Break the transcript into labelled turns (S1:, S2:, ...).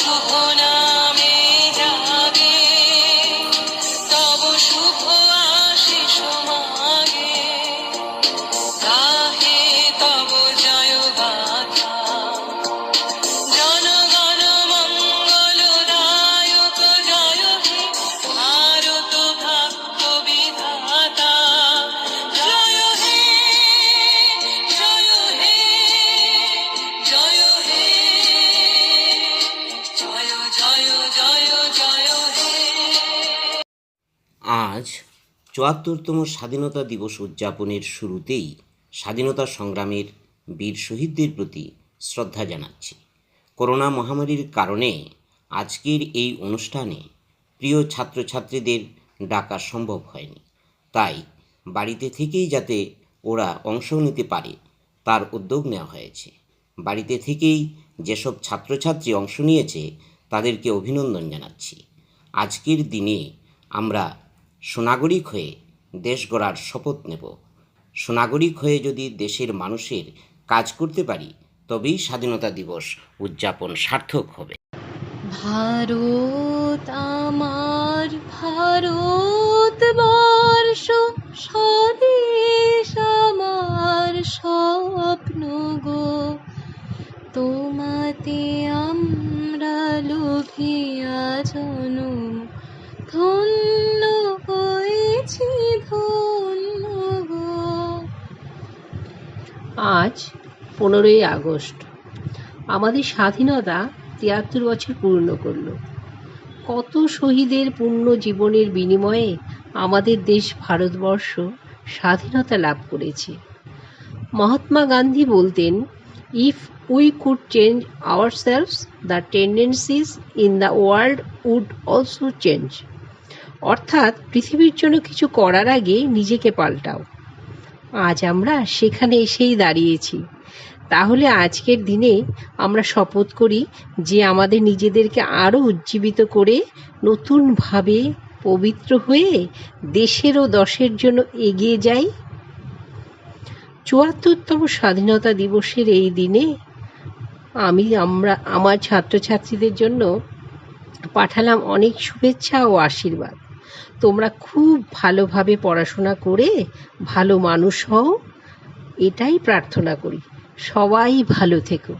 S1: শুভ নামে জাগে, তব শুভ আশিস মাগে, গাহে তব জয় গাথা। জনগণ মঙ্গল দায়ক জয় হে, ভারত ভাগ্য বিধাতা। জয় হে, জয় হে, জয় হে, জয় জয় জয় জয় হে।
S2: আজ ৭৪তম স্বাধীনতা দিবস উদযাপনের শুরুতেই স্বাধীনতা সংগ্রামের বীর শহীদদের প্রতি শ্রদ্ধা জানাচ্ছি। করোনা মহামারীর কারণে আজকের এই অনুষ্ঠানে প্রিয় ছাত্রছাত্রীদের ডাকা সম্ভব হয়নি, তাই বাড়িতে থেকেই যাতে ওরা অংশ নিতে পারে তার উদ্যোগ নেওয়া হয়েছে। বাড়িতে থেকেই যেসব ছাত্রছাত্রী অংশ নিয়েছে তাদেরকে অভিনন্দন জানাচ্ছি। আজকের দিনে আমরা সুনাগরিক হয়ে দেশ গড়ার শপথ নেব। সুনাগরিক হয়ে যদি দেশের মানুষের কাজ করতে পারি তবেই স্বাধীনতা দিবস উদযাপন সার্থক হবে।
S1: ভারত আমার ভারতবর্ষ, স্বদেশ আমার স্বপ্ন গো। তোমাতে আমরা লোভিয়া জনম, ধন্য হয়েছি ধন্য গো।
S3: আজ 15ই আগস্ট আমাদের স্বাধীনতা ৭৩ বছর পূর্ণ করল। কত শহীদের পূর্ণ জীবনের বিনিময়ে আমাদের দেশ ভারতবর্ষ স্বাধীনতা লাভ করেছে। মহাত্মা গান্ধী বলতেন, if we could change ourselves, the tendencies in the world would also change. অর্থাৎ পৃথিবীর জন্য কিছু করার আগে নিজেকে পাল্টাও। আজ আমরা সেখানে এসেই দাঁড়িয়েছি। তাহলে আজকের দিনে আমরা শপথ করি যে আমাদের নিজেদেরকে আরও উজ্জীবিত করে নতুনভাবে পবিত্র হয়ে দেশের ও দশের জন্য এগিয়ে যাই। ৭৪তম স্বাধীনতা দিবসের এই দিনে আমার ছাত্রছাত্রীদের জন্য পাঠালাম অনেক শুভেচ্ছা ও আশীর্বাদ। তোমরা খুব ভালোভাবে পড়াশোনা করে ভালো মানুষ হও, এটাই প্রার্থনা করি। সবাই ভালো থেকো।